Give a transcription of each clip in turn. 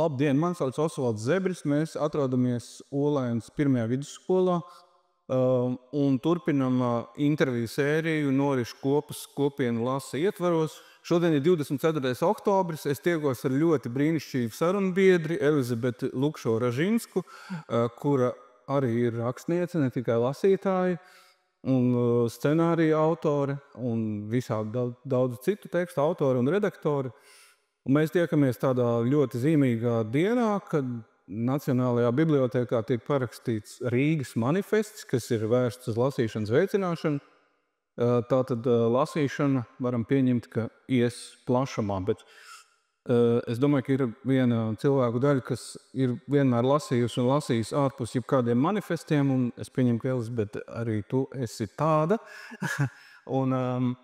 Labdien, man sauc Osvalds Zebris. Mēs atrodamies Olainas pirmajā vidusskolā un turpinam interviju sēriju Norišu kopas kopienu lasa ietvaros. Šodien ir 24. oktobris. Es tiekos ar ļoti brīnišķīgu sarunbiedri Elizabeti Lukšo-Ražinsku, kura arī ir rakstniece, ne tikai lasītāja, un scenārija autore, un visādi daudz citu tekstu autori un redaktori. Un mēs tiekamies tādā ļoti zīmīgā dienā, kad Nacionālajā bibliotēkā tiek parakstīts Rīgas manifests, kas ir vērsts uz lasīšanas veicināšanu. Tātad lasīšana varam pieņemt, ka ies plašumā, bet es domāju, ka ir viena cilvēku daļa, kas ir vienmēr lasījusi un lasījis ārpus jebkādiem manifestiem, un es pieņemu, ka Elizabete, arī tu esi tāda. Un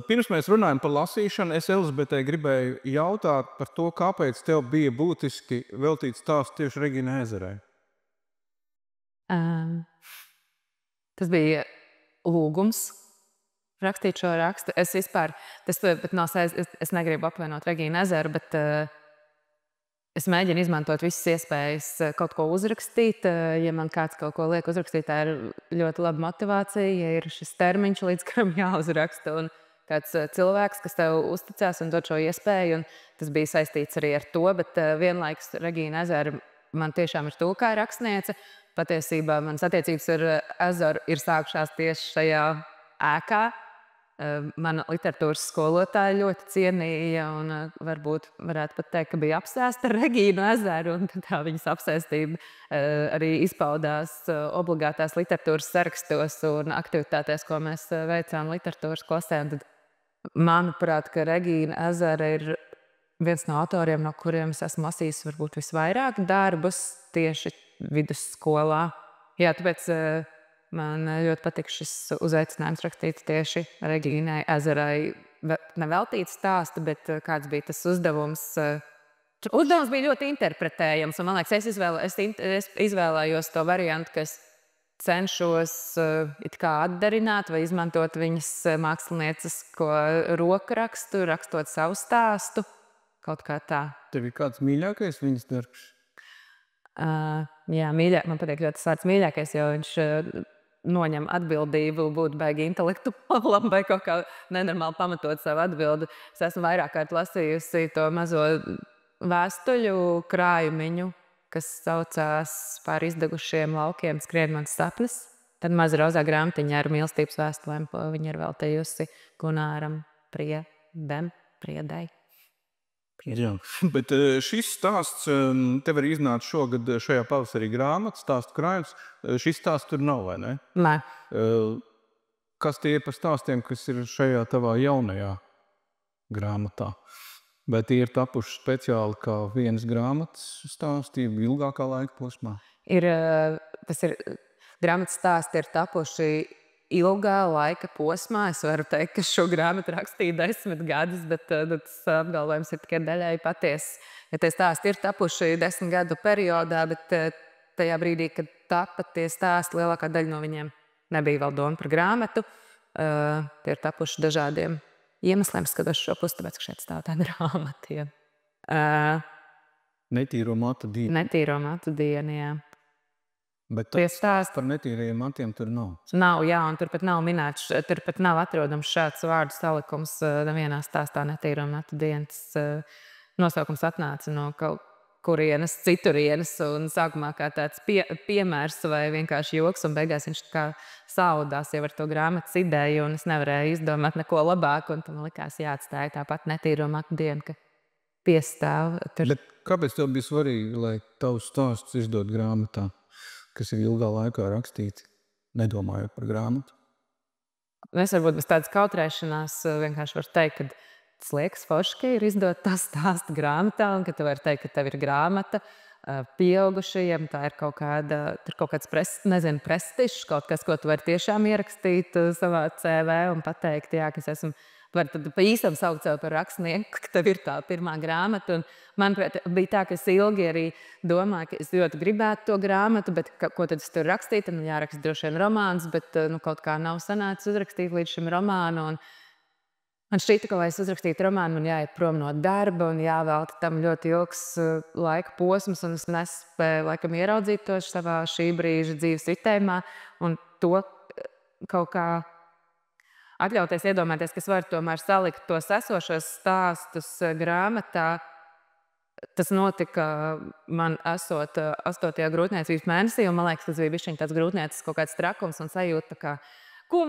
pirms mēs runājam par lasīšanu, es Elizabetei gribēju jautāt par to, kāpēc tev bija būtiski veltīt stāstu tieši Regīnai Ezerai. Tas bija lūgums rakstīt šo rakstu. Es vispār, es negribu apvainot Regīnu Ezeru, bet es mēģinu izmantot visas iespējas kaut ko uzrakstīt. Ja man kāds kaut ko liek uzrakstīt, tā ir ļoti laba motivācija, ja ir šis termiņš, līdz kuram jāuzraksta, un kāds cilvēks, kas tev uzticās un dod šo iespēju, un tas bija saistīts arī ar to, bet vienlaikus Regīna Ezera man tiešām ir tuvu kā rakstniece. Patiesībā manas attiecības ar Ezeru ir sākušās tieši šajā ēkā. Mana literatūras skolotāja ļoti cienīja un varbūt varētu pat teikt, ka bija apsēsta ar Regīnu Ezeru, un tā viņas apsēstība arī izpaudās obligātās literatūras sarakstos un aktivitātēs, ko mēs veicām literatūras klasē. Un tad, manuprāt, ka Regīna Ezera ir viens no autoriem, no kuriem es esmu lasījis varbūt visvairāk darbus tieši vidusskolā. Jā, tāpēc man ļoti patīk šis uzaicinājums rakstīt tieši Regīnai Ezerai. Neveltīts stāstu, bet kāds bija tas uzdevums. Uzdevums bija ļoti interpretējams, un man liekas, es izvēlējos to variantu, ka es cenšos it kā atdarināt vai izmantot viņas māksliniecisko rokrakstu, rakstot savu stāstu, kaut kā tā. Tev ir kāds mīļākais viņas darbs? Jā, man patīk ļoti tas vārds mīļākais, jo viņš noņem atbildību būt baigi intelektuālam vai kaut kā nenormāli pamatot savu atbildi. Es esmu vairāk kārt lasījusi to mazo vēstuļu krājumiņu, kas saucās Pāri izdegušiem laukiem skrien mans sapnis. Tad maza rozā grāmatiņa ar mīlestības vēstulēm, ko viņa ir veltījusi Gunāram Priedai. Jā, bet šis stāsts tev arī iznāca šogad šajā pavasarī grāmatas stāstu krājums. Šis stāsts tur nav, vai ne? Nē. Kas tie ir par stāstiem, kas ir šajā tavā jaunajā grāmatā? Vai tie ir tapuši speciāli kā vienas grāmatas stāsti ilgākā laika posmā? Grāmatas stāsti ir tapuši ilgā laika posmā. Es varu teikt, ka šo grāmatu rakstīju 10 gadus, bet tas apgalvojums ir tikai daļai patiess. Ja tie stāsti ir tapuši 10 gadu periodā, bet tajā brīdī, kad tapa tie stāsti, lielākā daļa no viņiem nebija vēl doma par grāmatu. Tie ir tapuši dažādiem iemesliem, skatos šo pusi, tāpēc, ka šeit stāv tā grāmata. Netīro matu dienu. Netīro matu dienu, jā. Bet tas par netīrajiem matiem tur nav. Nav, jā, un turpat nav minēts, turpat nav atrodams šāds vārdu salikums nevienā stāstā netīro matu dienas. Nosaukums atnāca no kaut kurienes citurienes, un sākumā kā tāds piemērs vai vienkārši joks, un beigās viņš kā saudās jau ar to grāmatas ideju, un es nevarēju izdomāt neko labāku, un tam likās jāatstāja tāpat netīro matu dienu, ka piestāv. Bet kāpēc tev bija svarīgi, lai tavs stāsts izdod grāmatā, kas ir ilgā laikā rakstīti, nedomājot par grāmatu? Es varbūt bez tādas kautrēšanās vienkārši varu teikt, ka tas liekas forši, ka ir izdot tā stāstu grāmatā, un ka tu vari teikt, ka tev ir grāmata pieaugušajiem, tā ir kaut kāds prestižs, kaut kas, ko tu vari tiešām ierakstīt savā CV un pateikt, jā, ka es esmu var tad pa īstam saukt sev par rakstnieku, ka tev ir tā pirmā grāmata. Un, manuprāt, bija tā, ka es ilgi arī domāju, ka es ļoti gribētu to grāmatu, bet ko tad es tur rakstīju? Tad man jāraksta droši vien romāns, bet kaut kā nav sanācis uzrakstīt līdz šim romānu. Un man šķita, ka, lai es uzrakstītu romānu, man jāiet prom no darba un jāvelta tam ļoti ilgs laika posms, un es nespēju laikam ieraudzīt to savā šī brīža dzīves ritējumā, un to kaut kā atļauties iedomāties, ka es varu tomēr salikt tos esošos stāstus grāmatā. Tas notika man esot 8. grūtniecības mēnesī, un man liekas, tas bija bišķiņ tāds grūtniecis kaut kāds trakums un sajūta, ka ko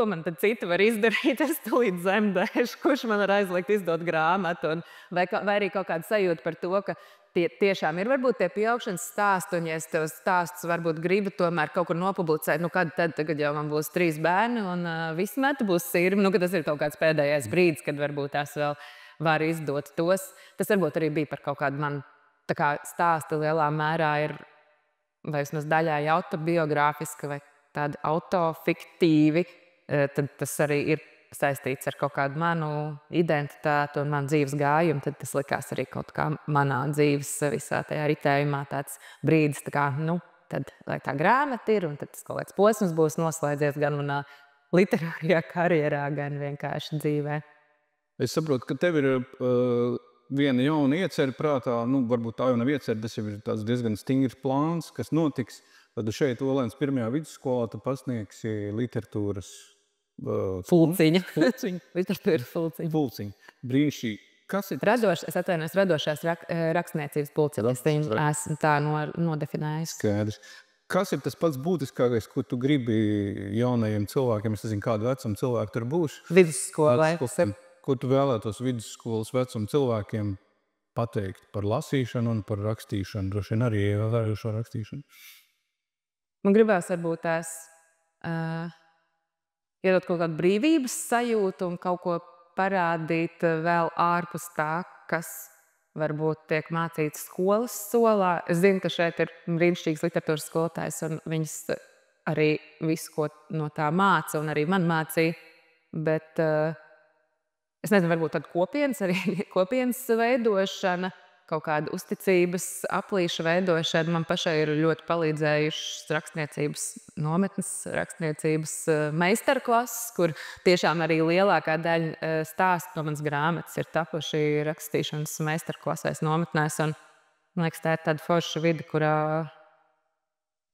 man tad citi var izdarīt, es tulīt zemdēšu, kurš man var aizliegt izdot grāmatu, vai arī kaut kāda sajūta par to, ka tie tiešām ir varbūt tie pieaugšanas stāsti, un ja es tos stāstus varbūt gribu tomēr kaut kur nopublicēt, kad tagad jau man būs 3 bērni, un visi meti būs sirmi, ka tas ir kaut kāds pēdējais brīdis, kad varbūt es vēl varu izdot tos. Tas varbūt arī bija par kaut kādu man tā kā stāsti lielā mērā ir vai vismaz daļai autobiogrāfiski vai tādi autofiktīvi, tad tas arī ir saistīts ar kaut kādu manu identitāti un manu dzīves gājumu, tad tas likās arī kaut kā manā dzīves visā tajā ritējumā tāds brīdis, tā kā, tad, lai tā grāmata ir, un tad tas kaut kāds posms būs noslēdzies gan manā literārajā karjerā, gan vienkārši dzīvē. Es saprotu, ka tev ir viena jauna iecerē prātā, varbūt tā jau nav iecerē, tas jau ir tāds diezgan stingrs plāns, kas notiks. Tad šeit Olēnas pirmajā vidusskolā tu pasniegsi literatūras Fulciņa. Literatūras fulciņa. Fulciņa. Brīnišķīgi. Kas ir? Es atvainojos radošās rakstniecības pulciņa. Es viņu esmu tā nodefinējis. Skaidrs. Kas ir tas pats būtiskākais, ko tu gribi jaunajiem cilvēkiem? Es nezinu, kādu vecumu cilvēku tur būs. Vidusskolai. Ko tu vēlētos vidusskolas vecumu cilvēkiem pateikt par lasīšanu un par rakstīšanu? Droši vien arī ievērošo rakstīšanu. Man gribās varbūt tās iedot kaut kādu brīvības sajūtu un kaut ko parādīt vēl ārpus tā, kas varbūt tiek mācīts skolas solā. Es zinu, ka šeit ir brīnišķīgs literatūras skolotājs, un viņas arī visu, ko no tā māca, un arī man mācīja. Bet es nezinu, varbūt tāda kopienas veidošana, kaut kāda uzticības aplīša veidošana. Man pašai ir ļoti palīdzējušas rakstniecības nometnes, rakstniecības meistarklases, kur tiešām arī lielākā daļa stāstu no manas grāmatas ir tapuši rakstīšanas meistarklasēs nometnēs. Un, man liekas, tā ir tāda forša vide, kurā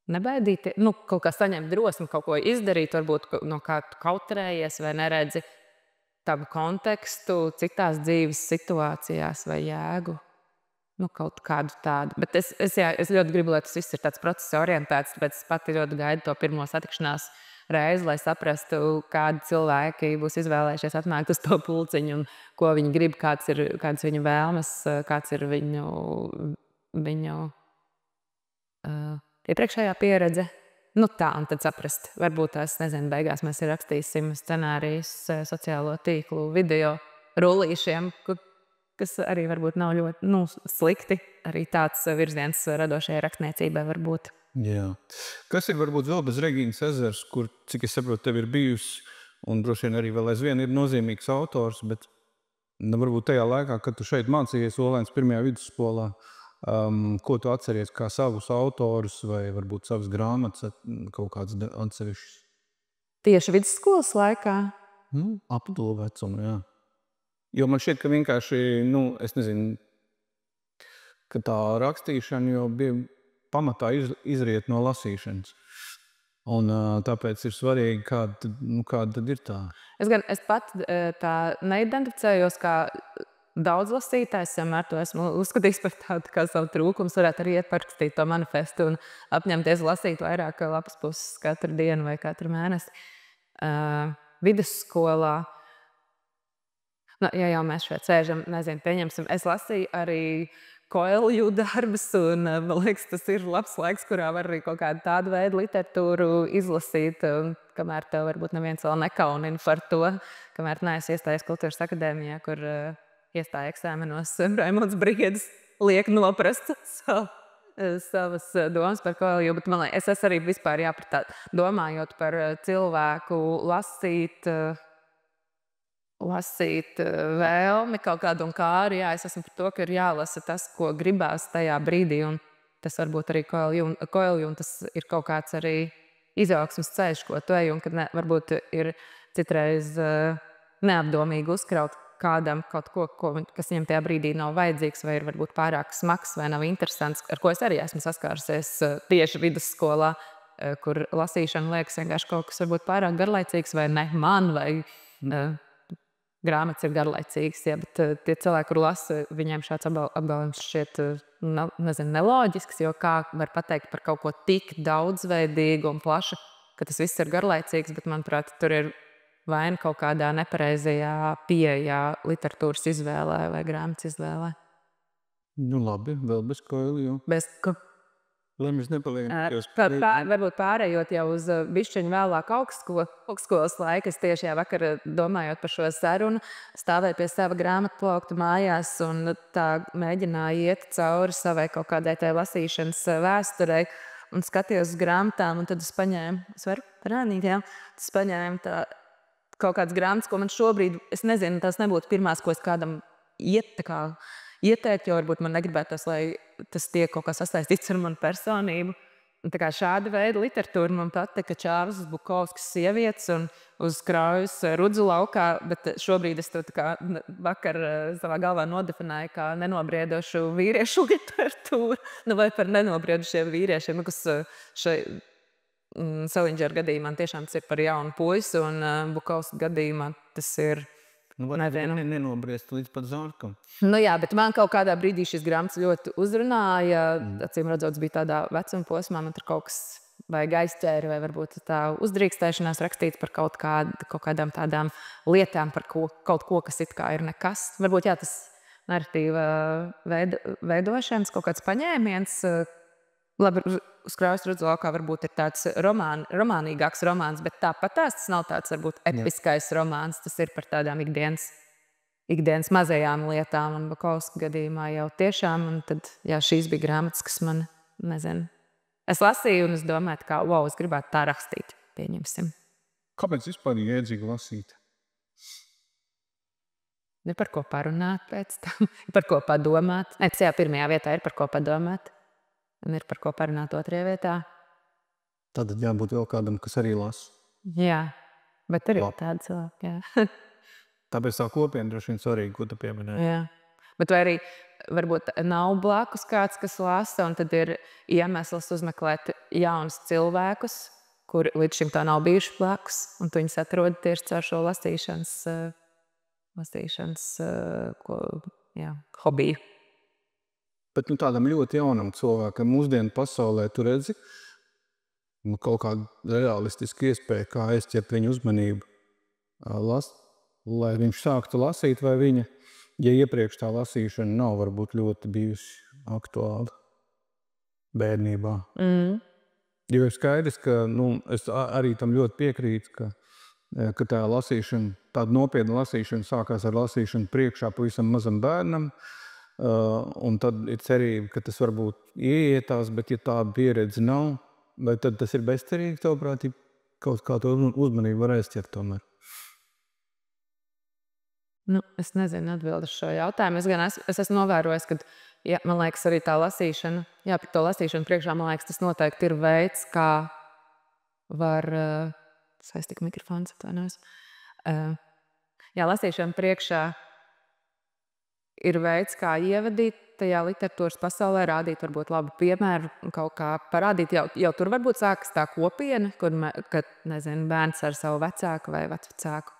nebaidīt, kaut kā saņemt drosmi, kaut ko izdarīt, varbūt no kā tu kautrējies vai neredzi tavu kontekstu citās dzīves situācijās vai jēgu. Kaut kādu tādu. Bet es ļoti gribu, lai tas viss ir tāds procesa orientēts, tāpēc es pati ļoti gaidu to pirmo satikšanās reizi, lai saprastu, kādi cilvēki būs izvēlējušies atnākt uz to pulciņu un ko viņi grib, kāds viņu vēlmes, kāds ir viņu iepriekšējā pieredze. Tā, un tad saprast. Varbūt tās, nezinu, beigās mēs rakstīsim scenārijus sociālo tīklu video rullīšiem, kas arī varbūt nav ļoti slikti. Arī tāds virziens radošajai rakstniecībai var būt. Jā. Kas ir varbūt vēl bez Regīnas ezers, kur, cik es saprotu, tev ir bijusi, un droši vien arī vēl aizvien ir nozīmīgs autors, bet varbūt tajā laikā, kad tu šeit mācījies Olēnas pirmajā vidusskolā, ko tu atceries kā savus autorus vai varbūt savas grāmatas, kaut kāds atsevišķs? Tieši vidusskolas laikā? Ap to vecumu, jā. Jo man šķiet, ka vienkārši, es nezinu, ka tā rakstīšana jau bija pamatā izriet no lasīšanas. Un tāpēc ir svarīgi, kāda tad ir tā. Es pat tā neidentificējos kā daudz lasītājs, vienmēr to esmu uzskatījis par tādu kā savu trūkumu. Varētu arī iet parakstīt to manifestu un apņemties lasīt vairāk lapas puses katru dienu vai katru mēnesi. Vidusskolā. Ja jau mēs šeit sēžam, nezinu, pieņemsim, es lasīju arī Koelju darbus, un man liekas, tas ir labs laiks, kurā var arī kaut kādu tādu veidu literatūru izlasīt, kamēr tev varbūt neviens vēl nekaunina par to, kamēr neesi iestājies Kultūras akadēmijā, kur iestāja eksāmenos Raimonds Briedis liek noprast savas domas par Koelju, bet man liekas, es arī vispār jāprāt domājot par cilvēku lasīt lasīt vēlmi kaut kādu un kāri. Jā, es esmu par to, ka ir jālasa tas, ko gribās tajā brīdī. Un tas varbūt arī Koelju, un tas ir kaut kāds arī izaugsmes ceļš, ko tu ej. Un kad varbūt ir citreiz neapdomīgi uzkraut kādam kaut ko, kas viņam tajā brīdī nav vajadzīgs, vai ir varbūt pārāk smags, vai nav interesants, ar ko es arī esmu saskārusies tieši vidusskolā, kur lasīšana liekas vienkārši kaut kas varbūt pārāk garlaicīgs, vai ne man, vai grāmatas ir garlaicīgas. Ja, bet tie cilvēki, kur lasa, viņiem šāds apgalvojums šķiet neloģisks, jo kā var pateikt par kaut ko tik daudzveidīgu un plašu, ka tas viss ir garlaicīgs, bet manuprāt, tur ir vai kaut kādā nepareizajā pieejā literatūras izvēlē vai grāmatas izvēlē. Nu labi, vēl bez Koelju. Lai mēs nepaliekam. Varbūt pārējot jau uz bišķiņu vēlāk augstskolas laiku, es tieši jau vakar domājot par šo sarunu, stāvēju pie sava grāmatplaukta mājās un tā mēģināju iet cauri savai kaut kādai tai lasīšanas vēsturei un skatījos uz grāmatām, un tad es paņēmu, es varu parādīt, jā, es paņēmu tā kaut kādas grāmatas, ko man šobrīd, es nezinu, tās nebūtu pirmās, ko es kādam ieteikt, jo varbūt man negribētos, lai tas tiek kaut kā sasaistīts ar manu personību. Un tā kā šāda veida literatūra man patika, Čārlzs Bukovskis sievietes un uz kraujas Rudzu laukā, bet šobrīd es to tā kā vakar savā galvā nodefinēju kā nenobriedošu vīriešu literatūru, vai par nenobriedušiem vīriešiem, kas Salinger gadījumā tiešām tas ir par jaunu puisi, un Bukovska gadījumā tas ir nenobriest līdz pat Zorkam. Nu jā, bet man kaut kādā brīdī šis grāmatas ļoti uzrunāja. Acīm redzot, bija tādā vecuma posmā, man tur kaut kas vajag aizķēri, vai varbūt tā uzdrīkstēšanās rakstīts par kaut kādām tādām lietām, par kaut ko, kas it kā ir nekas. Varbūt jā, tas narratīva veidošanas kaut kāds paņēmiens. Labi, uz kraujas Rudzu laukā varbūt ir tāds romānīgāks romāns, bet tāpat tas nav tāds varbūt episkais romāns. Tas ir par tādām ikdienas mazajām lietām, un Bukovska gadījumā jau tiešām. Un tad, jā, šīs bija grāmatas, kas man, nezinu, es lasīju, un es domāju, ka, wow, es gribētu tā rakstīt, pieņemsim. Kāpēc vispār jēdzīgi lasīt? Ir par ko parunāt pēc tam, ir par ko padomāt. Pirmajā vietā ir par ko padomāt. Un ir par ko parunāt otrajā vietā. Tad jābūt vēl kādam, kas arī lasa. Jā, bet tur ir tādi cilvēki, jā. Tāpēc tā kopiena droši vien svarīgi, ko tu pieminēji. Jā, bet vai arī varbūt nav blakus kāds, kas lasa, un tad ir iemesls uzmeklēt jaunus cilvēkus, kuri līdz šim tā nav bijuši blakus, un tu viņus atrod tieši caur šo lasīšanas hobiju. Bet tādam ļoti jaunam cilvēkam mūsdienu pasaulē tu redzi kaut kādu realistisku iespēju, kā aizķert viņu uzmanību, lai viņš sāktu lasīt, vai viņa, ja iepriekš tā lasīšana nav varbūt ļoti bijusi aktuāla bērnībā. Jo ir skaidrs, ka es arī tam ļoti piekrītu, ka tā lasīšana, tāda nopietna lasīšana sākās ar lasīšanu priekšā pavisam mazam bērnam. Un tad ir cerība, ka tas varbūt ieietās, bet ja tāda pieredze nav, vai tad tas ir bezcerīgi, tavuprāt, kaut kā to uzmanību var aizķert tomēr? Es nezinu atbildi uz šo jautājumu. Es esmu novērojis, ka, man liekas, arī tā lasīšana, par to lasīšanu priekšā, man liekas, tas noteikti ir veids, kā var, saistīk mikrofons, atvainojos. Lasīšana priekšā ir veids, kā ievadīt tajā literatūras pasaulē, rādīt varbūt labu piemēru, kaut kā parādīt. Jau tur varbūt sākas tā kopiena, kad bērns ar savu vecāku vai vecvecāku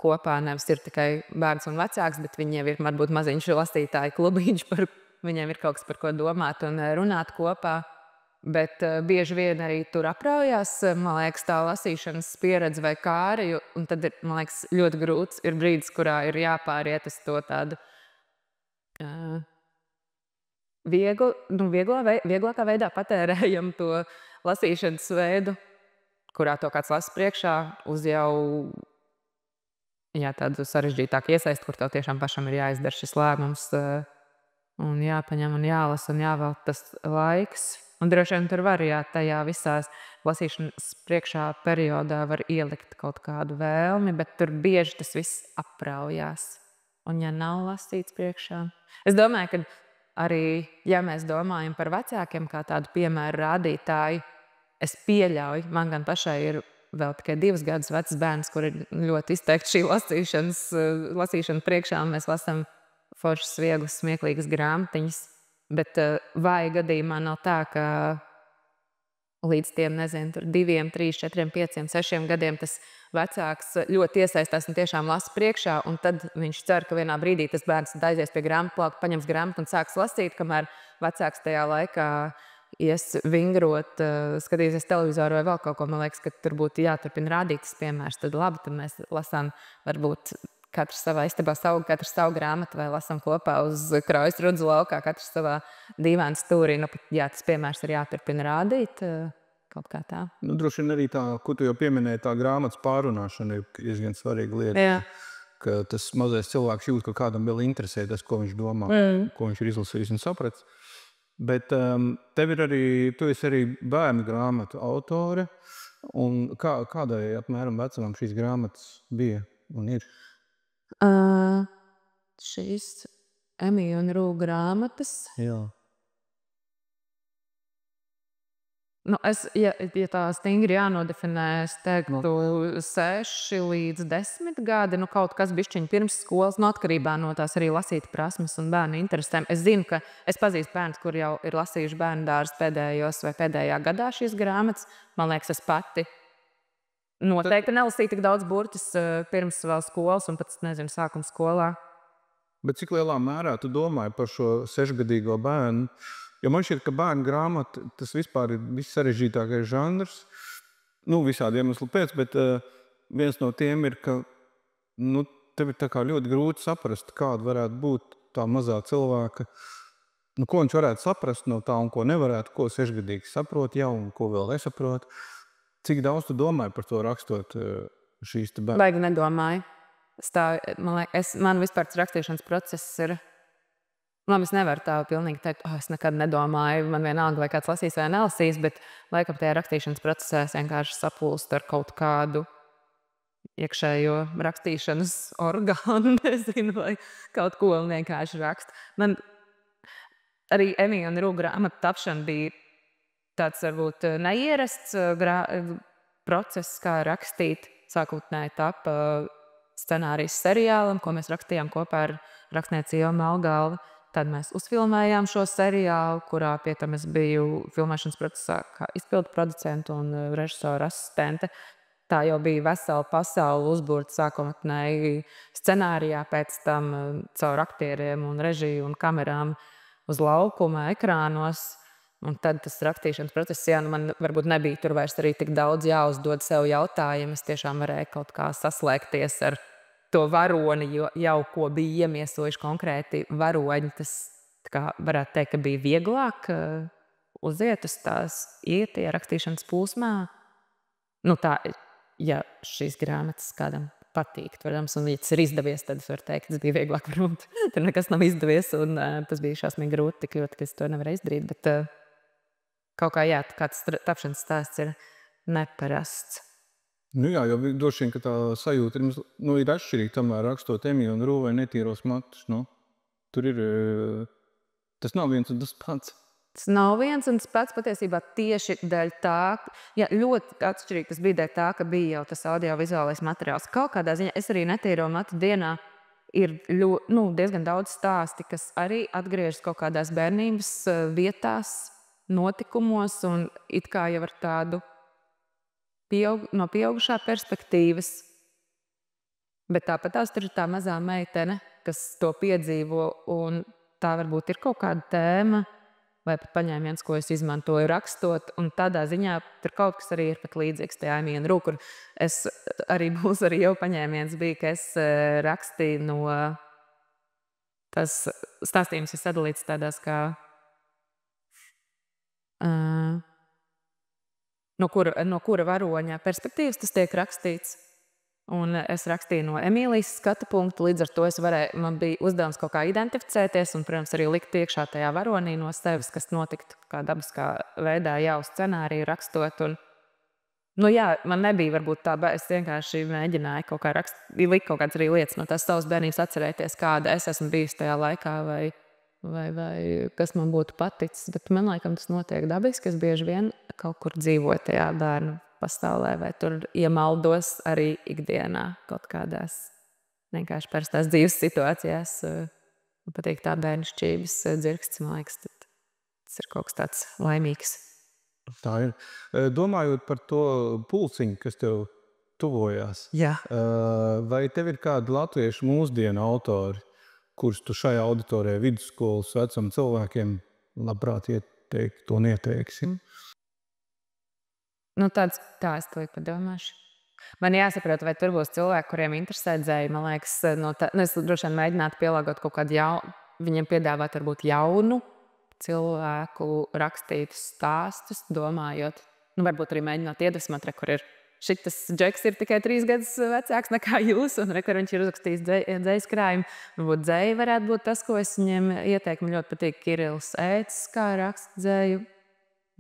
kopā nevis ir tikai bērns un vecāks, bet viņiem ir varbūt maziņš lasītāju klubiņš, viņiem ir kaut kas, par ko domāt un runāt kopā. Bet bieži vien arī tur apraujās, man liekas, tā lasīšanas pieredze vai kāri, un tad ir, man liekas, ļoti grūts ir brīdis, kurā ir jāpāriet uz to tādu vieglākā veidā patērējam to lasīšanas veidu, kurā to kāds lasa priekšā, uz jau tādu sarežģītāku iesaisti, kur tev tiešām pašam ir jāizdara šis lēmums un jāpaņem un jālasa un jāvēl tas laiks. Un droši vien tur var, tajā visās lasīšanas priekšā periodā var ielikt kaut kādu vēlmi, bet tur bieži tas viss apraujās. Un ja nav lasīts priekšā, es domāju, ka arī, ja mēs domājam par vecākiem kā tādu piemēru rādītāju, es pieļauju, man gan pašai ir vēl tikai 2 gadus vecs bērns, kur ir ļoti izteikti šī lasīšana priekšā, un mēs lasām foršas, vieglas, smieklīgas grāmatiņas. Bet vai gadījumā nav tā, ka līdz tiem, nezinu, 2, 3, 4, 5, 6 gadiem tas vecāks ļoti iesaistās un tiešām lasa priekšā, un tad viņš cer, ka vienā brīdī tas bērns aizies pie grāmatplauka, paņems grāmatu un sāks lasīt, kamēr vecāks tajā laikā ies vingrot, skatīsies televizoru vai vēl kaut ko. Man liekas, ka tur būtu jāturpina rādīt tas piemērs. Tad labi, tad mēs lasām varbūt katrs savā istabā katrs savu grāmatu vai lasām kopā uz kraujas rudzu laukā, katrs savā dīvaina stūrī. Nu, jā, tas piemērs ir jāturpina rādīt kaut kā tā. Nu, droši vien arī tā, ko tu jau pieminēji, tā grāmatas pārunāšana ir diezgan svarīga lieta. Jā. Ka tas mazais cilvēks jūt, ka kādam vēl interesē tas, ko viņš domā, ko viņš ir izlasījis un sapratis. Bet tu esi arī bērnu grāmatu autore. Un kādai apmēram vecumam šīs grāmatas bija un ir? Šīs Emija un Rū grāmatas. Jā. Nu, ja tā stingri jānodefinē, es teiktu 6 līdz 10 gadi, nu kaut kas bišķiņ pirms skolas, no atkarībā no tās arī lasīt prasmes un bērnu interesēm. Es zinu, ka es pazīstu bērnus, kur jau ir lasījuši bērnu dārzus pēdējos vai pēdējā gadā šīs grāmatas. Man liekas, es pati noteikti nelasīju tik daudz burtis pirms vēl skolas un pat, nezinu, sākuma skolā. Bet cik lielā mērā tu domāji par šo 6-gadīgo bērnu? Jo man šķiet, ka bērnu grāmata, tas vispār ir vissarežģītākais žanrs. Nu, visādi iemesli pēc, bet viens no tiem ir, ka tev ir tā kā ļoti grūti saprast, kāda varētu būt tā mazā cilvēka, ko viņš varētu saprast no tā un ko nevarētu, ko 6-gadīgs saprot jau un ko vēl nesaprot. Cik daudz tu domāji par to rakstot šīs te bērnu? Baigi nedomāju. Man vispār tas rakstīšanas process ir... Labi, es nevaru tā pilnīgi teikt, es nekad nedomāju, man vienalga, vai kāds lasīs vai nelasīs, bet laikam tajā rakstīšanas procesā es vienkārši sapulstu ar kaut kādu iekšējo rakstīšanas orgānu, nezinu, vai kaut ko vienkārši rakstu. Man arī Emija un Rū grāmatu tapšana bija tāds varbūt neierasts process, kā rakstīt. Sākotnēji tapa scenārijas seriālam, ko mēs rakstījām kopā ar rakstnieci Ilmu Melgalvu. Tad mēs uzfilmējām šo seriālu, kurā pie tam es biju filmēšanas procesā kā izpildu producenta un režisora asistente. Tā jau bija vesela pasaule uzbūrta sākotnēji scenārijā, pēc tam caur aktieriem un režiju un kamerām uz laukuma, ekrānos. Un tad tas rakstīšanas process, man varbūt nebija tur vairs arī tik daudz jāuzdod sev jautājumu. Es tiešām varēju kaut kā saslēgties ar to varoni, jo jau ko bija iemiesojuši konkrēti varoņi, tas kā varētu teikt, ka bija vieglāk uziet uz tās ietie rakstīšanas plūsmā. Nu tā, ja šīs grāmatas kādam patīk, protams, un ja tas ir izdevies, tad es varu teikt, ka tas bija vieglāk varbūt. Tur nekas nav izdevies, un tas bija šausmīgi grūti, tik ļoti, ka es to nevarēju izdarīt, bet kaut kā, kāds tapšanas stāsts ir neparasts. Nu jā, jo droši vien, ka tā sajūta ir atšķirīga, tomēr rakstot Emiju un Rū vai Netīros matus. Tur ir, tas nav viens un tas pats. Tas nav viens un tas pats patiesībā tieši dēļ tā, ļoti atšķirīgi tas bija dēļ tā, ka bija jau tas audiovizuālais materiāls. Kaut kādā ziņā es arī Netīro matu dienā ir diezgan daudz stāsti, kas arī atgriežas kaut kādās bērnības vietās, notikumos un it kā jau ar tādu no pieaugušā perspektīvas, bet tāpat tur ir tā mazā meitene, kas to piedzīvo, un tā varbūt ir kaut kāda tēma, vai pat paņēmiens, ko es izmantoju rakstot, un tādā ziņā tur kaut kas arī ir pat līdzīgs tajā Emija un Rū, kur es arī būs arī jau paņēmiens bija, ka es rakstīju no tas stāstījums ir sadalīts tādās kā no kura varoņa perspektīvas tas tiek rakstīts. Un es rakstīju no Emīlijas skatu punkta, līdz ar to man bija uzdevums kaut kā identificēties un, protams, arī likt iekšā tajā varonī no sevis, kas notiktu kā dabiskā veidā jau scenāriju rakstot. Un, man nebija varbūt tā, es vienkārši mēģināju kaut kā likt kaut kādas arī lietas no tās savas bērnības atcerēties, kāda es esmu bijusi tajā laikā vai kas man būtu paticis. Bet man laikam tas notiek dabiski, es bieži vien kaut kur dzīvoju tajā bērnu pasaulē, vai tur iemaldos arī ikdienā kaut kādās vienkārši parastās dzīves situācijās. Man patīk tā bērnišķības dzirksts, man liekas, tas ir kaut kas tāds laimīgs. Tā ir. Domājot par to pulciņu, kas tev tuvojās, Jā. Vai tev ir kādi latviešu mūsdienu autori, kurus tu šajā auditorijā vidusskolas vecuma cilvēkiem labprāt ieteiktu un ieteiksi? Tā es to padomāšu. Man jāsaprot, vai tur būs cilvēki, kuriem interesē dzēja. Man liekas, es droši vien mēģinātu pielāgot kaut kādu viņiem piedāvāt varbūt jaunu cilvēku rakstītus stāstus, domājot, varbūt arī mēģināt iedvesmot, kur ir šitas džeks ir tikai 3 gadus vecāks nekā jūs, un kur viņš ir uzrakstījis dzējas krājumu. Varbūt dzēja varētu būt tas, ko es viņiem ieteiktu. Man ļoti patīk Kirills Ēcis, kā raksta dzēju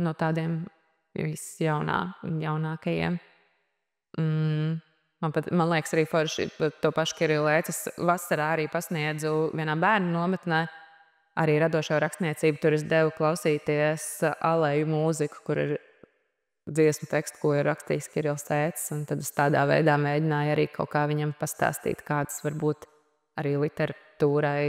no tādiem jaunākajiem. Man liekas arī forši to pašu Kirillu Ēcis vasarā arī pasniedzu vienā bērnu nometnē, arī radošo rakstniecību. Tur es devu klausīties aleju mūziku, kur ir dziesmu tekstu, ko ir rakstījis Kirills Ēcis, un tad es tādā veidā mēģināju arī kaut kā viņam pastāstīt, kādas varbūt arī literatūrai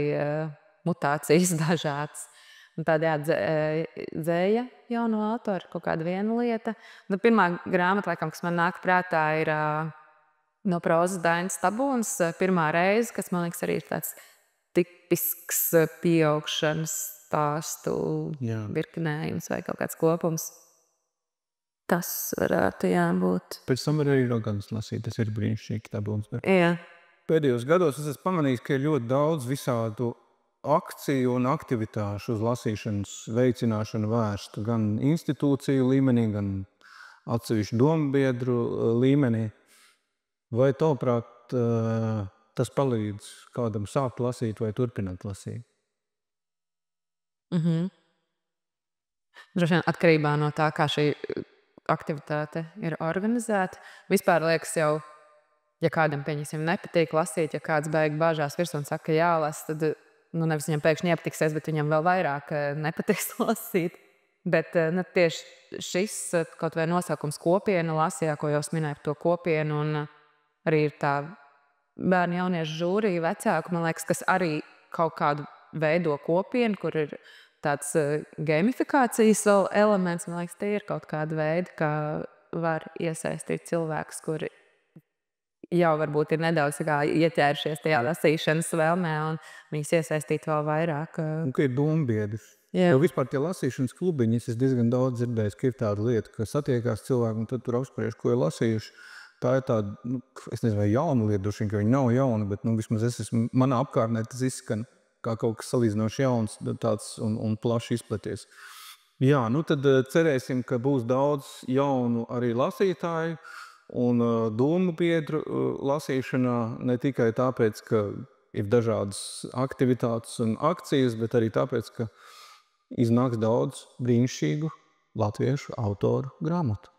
mutācijas dažādas. Un tāda dzēja jauno autoru, kaut kāda viena lieta. Pirmā grāmata, laikam, kas man nāk prātā, ir no prozas Dainis Tabūns, Pirmā reize, kas, man liekas, arī ir tāds tipisks pieaugšanas stāstu virknējums vai kaut kāds kopums. Tas varētu būt. Pēc tam arī Roganas lasīt, tas ir brīnišķīgi Tabūns. Jā. Pēdējos gados es esmu pamanījis, ka ir ļoti daudz visādu akciju un aktivitāšu uz lasīšanas veicināšanu vērstu gan institūciju līmenī, gan atsevišķu dombiedru līmenī. Vai tavuprāt tas palīdz kādam sākt lasīt vai turpināt lasīt? Droši vien atkarībā no tā, kā šī aktivitāte ir organizēta. Vispār liekas jau, ja kādam nepatīk lasīt, ja kāds beig bāžās virsū un saka, ka jālasa, tad nevis viņam pēkšņi iepatiksies, bet viņam vēl vairāk nepatiks lasīt. Bet tieši šis kaut vai nosaukums kopiena lasījā, ko jau minēju par to kopienu, un arī ir tā bērnu jauniešu žūrija vecāku, man liekas, kas arī kaut kādu veido kopienu, kur ir tāds gamifikācijas elements. Man liekas, tie ir kaut kāda veida, kā var iesaistīt cilvēkus, kuri jau varbūt ir nedaudz ieķērušies tajā lasīšanas vēlmē, un viņus iesaistīt vēl vairāk. Un ka ir dombiedrs. Jo vispār tie lasīšanas klubiņi, es diezgan daudz dzirdējis, ka ir tāda lieta, ka satiekās cilvēki un tad tur apspriež, ko ir lasījuši. Tā ir tāda, es nezinu, vai jauna lieta, droši vien, ka viņi nav jauni, bet vismaz manā apkārtnē tas izskan kā kaut kas salīdzinoši jauns tāds un plaši izplaties. Jā, tad cerēsim, ka būs daudz jaunu arī lasītāju un domu biedru lasīšanā, ne tikai tāpēc, ka ir dažādas aktivitātes un akcijas, bet arī tāpēc, ka iznāks daudz brīnišķīgu latviešu autoru grāmatu.